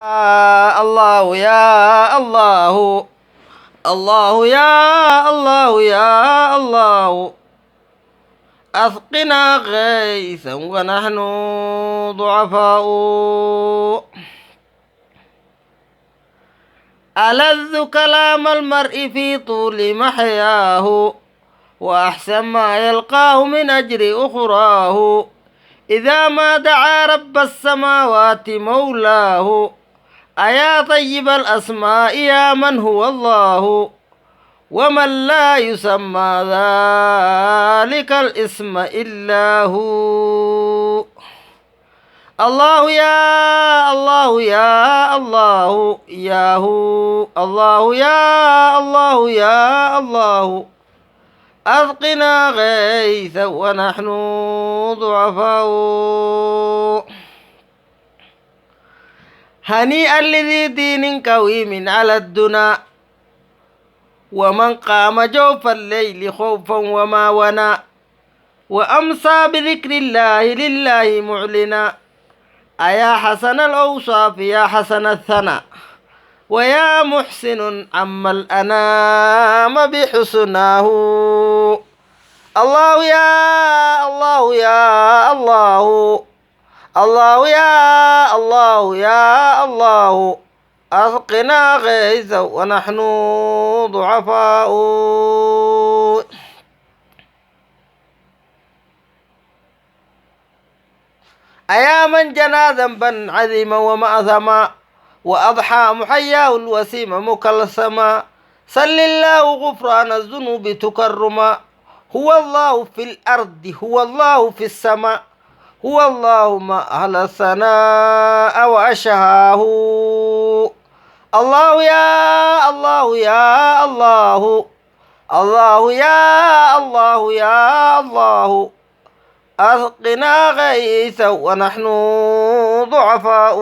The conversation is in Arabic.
الله يا الله، الله يا الله يا الله، أسقنا غيثا ونحن ضعفاء. ألذ كلام المرء في طول محياه، وأحسن ما يلقاه من أجر أخراه، إذا ما دعا رب السماوات مولاه. أيا طيب الأسماء يا من هو الله، ومن لا يسمى ذلك الاسم إلا هو. الله يا الله يا الله يا هو، الله يا الله يا الله، أسقنا غيثا ونحن ضعفاء. هنيئا لذي دين قويم على الدنا، ومن قام جوف الليل خوفا وما ونا، وأمسى بذكر الله لله معلنا. أيا حسن الأوصاف يا حسن الثناء، ويا محسن عم الأنام بحسناه. الله يا الله يا الله، الله يا الله يا الله، أسقنا غيثا ونحن ضعفاء. أيا من جنى ذنبا عظيما ومأثما، وأضحى محياه الوسيم مكلثما، سل الله غفران الذنوب تكرما. هو الله في الأرض هو الله في السماء، هو الله ما أهل الثناء وأشهاه. الله يا الله يا الله، الله يا الله يا الله، أسقنا غيثا ونحن ضعفاء.